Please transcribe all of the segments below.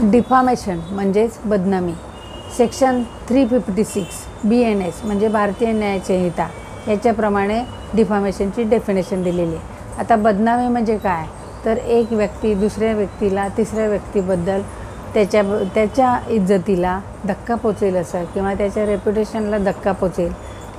Defamation म्हणजेच बदनामी. Section 356 BNS म्हणजे भारतीय न्याय संहिता याच्याप्रमाणे डिफामेशनची डेफिनेशन दिलेली आहे. आता बदनामी म्हणजे काय, तर एक व्यक्ती दुसऱ्या व्यक्तीला तिसऱ्या व्यक्तीबद्दल त्याच्या इज्जतीला धक्का पोचेल असं, किंवा त्याच्या रेप्युटेशनला धक्का पोचेल,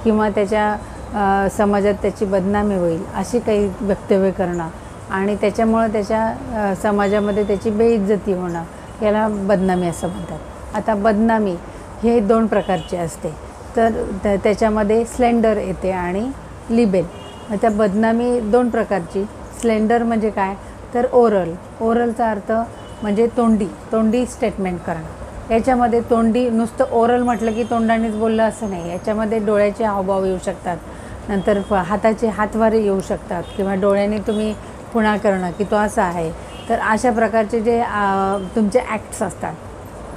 किंवा त्याच्या समाजात त्याची बदनामी होईल अशी काही वक्तव्य करणं आणि त्याच्यामुळं त्याच्या समाजामध्ये त्याची बेइज्जती होणं, याला बदनामी असं म्हणतात. आता बदनामी हे 2 प्रकारचे असते. तर त्याच्यामध्ये स्लेंडर येते आणि लिबेल. आता बदनामी 2 प्रकारची. स्लेंडर म्हणजे काय, तर ओरलचा अर्थ म्हणजे तोंडी स्टेटमेंट करणं. याच्यामध्ये तोंडी नुसतं ओरल म्हटलं की तोंडानेच बोललं असं नाही. याच्यामध्ये डोळ्याचे हावभाव येऊ शकतात, नंतर हाताचे हातवारे येऊ शकतात, किंवा डोळ्याने तुम्ही खुणा करणं की तो असा आहे. तर अशा प्रकारचे जे तुमचे ॲक्ट्स असतात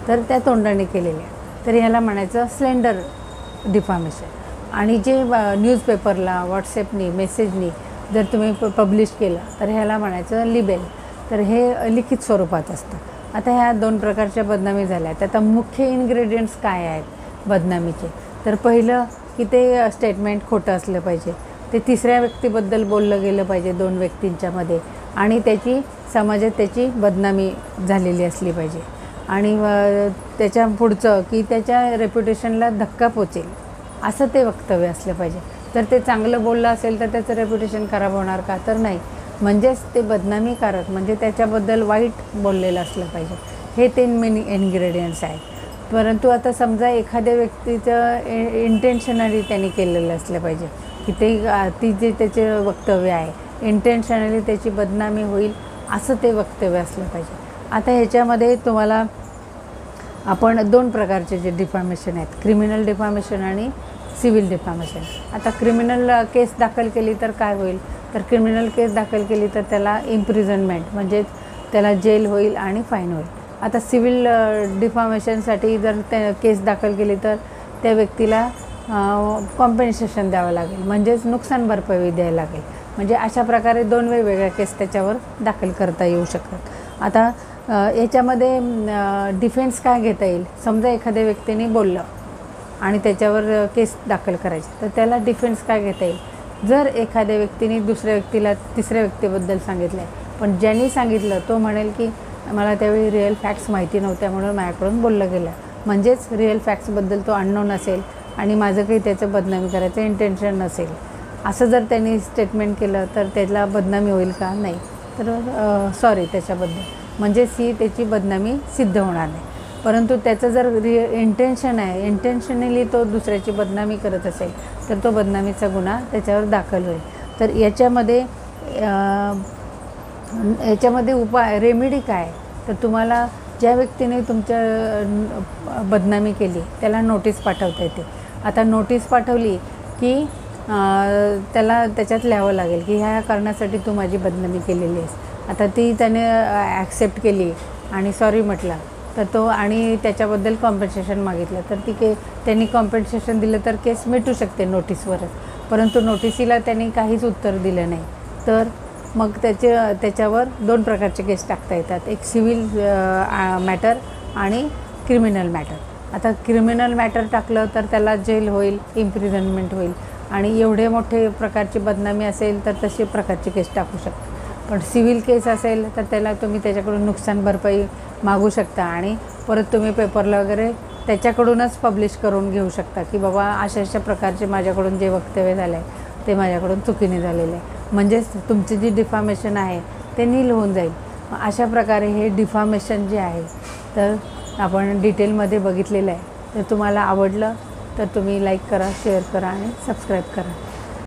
तर त्या तोंडाने केलेल्या, तर ह्याला म्हणायचं स्लेंडर डिफामेशन. आणि जे न्यूजपेपरला व्हॉट्सॲपनी मेसेजनी जर तुम्ही पब्लिश केलं तर ह्याला म्हणायचं लिबेल. तर हे लिखित स्वरूपात असतं. आता ह्या 2 प्रकारच्या बदनामी झाल्या. आता मुख्य इन्ग्रेडियंट्स काय आहेत बदनामीचे, तर पहिलं की ते स्टेटमेंट खोटं असलं पाहिजे, ते तिसऱ्या व्यक्तीबद्दल बोललं गेलं पाहिजे 2 व्यक्तींच्यामध्ये, आणि त्याची समाजात त्याची बदनामी झालेली असली पाहिजे. आणि त्याच्या पुढचं की त्याच्या रेप्युटेशनला धक्का पोचेल असं ते वक्तव्य असलं पाहिजे. तर ते चांगलं बोललं असेल तर त्याचं रेप्युटेशन खराब होणार का, तर नाही. म्हणजेच ते बदनामीकारक म्हणजे त्याच्याबद्दल वाईट बोललेलं असलं पाहिजे. हे 3 मेन इन्ग्रेडियंट्स आहेत. परंतु आता समजा एखाद्या व्यक्तीचं इंटेन्शनली त्यांनी केलेलं असलं पाहिजे की ती जे त्याचे वक्तव्य आहे इंटेन्शनली त्याची बदनामी होईल असं ते वक्तव्य असलं पाहिजे. आता ह्याच्यामध्ये तुम्हाला आपण 2 प्रकारचे जे डिफामेशन आहेत, क्रिमिनल डिफामेशन आणि सिव्हिल डिफामेशन. आता क्रिमिनल केस दाखल केली तर काय होईल, तर क्रिमिनल केस दाखल केली तर त्याला इम्प्रिझनमेंट म्हणजे त्याला जेल होईल आणि फाईन होईल. आता सिव्हिल डिफामेशनसाठी जर केस दाखल केली तर त्या व्यक्तीला कॉम्पेन्सेशन द्यावं लागेल, म्हणजेच नुकसान भरपाई द्यायला लागेल. म्हणजे अशा प्रकारे 2 वेगवेगळ्या केस त्याच्यावर दाखल करता येऊ शकतात. आता याच्यामध्ये डिफेन्स काय घेता येईल, समजा एखाद्या व्यक्तीने बोललं आणि त्याच्यावर केस दाखल करायची, तर त्याला डिफेन्स काय घेता येईल. जर एखाद्या व्यक्तीने दुसऱ्या व्यक्तीला तिसऱ्या व्यक्तीबद्दल सांगितलं आहे, पण ज्यांनी सांगितलं तो म्हणेल की मला त्यावेळी रिअल फॅक्ट्स माहिती नव्हत्या म्हणून माझ्याकडून बोललं गेलं, म्हणजेच रिअल फॅक्ट्सबद्दल तो अननोन असेल आणि माझं काही त्याचं बदनामी करायचं इंटेन्शन नसेल, असं जर त्यांनी स्टेटमेंट केलं तर त्याला बदनामी होईल का, नाही. तर सॉरी त्याच्याबद्दल, म्हणजेच ही त्याची बदनामी सिद्ध होणार नाही. परंतु त्याचं जर इंटेन्शन आहे, इंटेन्शनली तो दुसऱ्याची बदनामी करत असेल तर तो बदनामीचा गुन्हा त्याच्यावर दाखल होईल. तर याच्यामध्ये रेमेडी काय, तर तुम्हाला ज्या व्यक्तीने तुमच्या बदनामी केली त्याला नोटीस पाठवता येते. आता नोटीस पाठवली की त्याला त्याच्यात लिहावं लागेल की ह्या कारणासाठी तू माझी बदनामी केलेली आहेस. आता ती त्याने ॲक्सेप्ट केली आणि सॉरी म्हटला तर तो, आणि त्याच्याबद्दल कॉम्पेन्सेशन मागितलं तर त्यांनी कॉम्पेन्सेशन दिलं तर केस मिटू शकते नोटीसवरच. परंतु नोटिसीला त्यांनी काहीच उत्तर दिलं नाही तर मग त्याच्यावर 2 प्रकारचे केस टाकता येतात, एक सिव्हिल मॅटर आणि क्रिमिनल मॅटर. आता क्रिमिनल मॅटर टाकलं तर त्याला जेल होईल, इम्प्रिझनमेंट होईल, आणि एवढे मोठे प्रकारची बदनामी असेल तर तसे प्रकारचे केस टाकू शकता. पण सिव्हिल केस असेल तर त्याला तुम्ही त्याच्याकडून नुकसान भरपाई मागू शकता आणि परत तुम्ही पेपरला वगैरे त्याच्याकडूनच पब्लिश करून घेऊ शकता की बाबा अशा प्रकारचे माझ्याकडून जे वक्तव्य झालं आहे ते माझ्याकडून चुकीने झालेलं आहे, म्हणजेच तुमची जी डिफामेशन आहे ते नील होऊन जाईल. अशा प्रकारे हे डिफामेशन जे आहे तर आपण डिटेलमध्ये बघितलेलं आहे. तर तुम्हाला आवडलं तर तुम्ही लाईक करा, शेअर करा आणि सबस्क्राईब करा.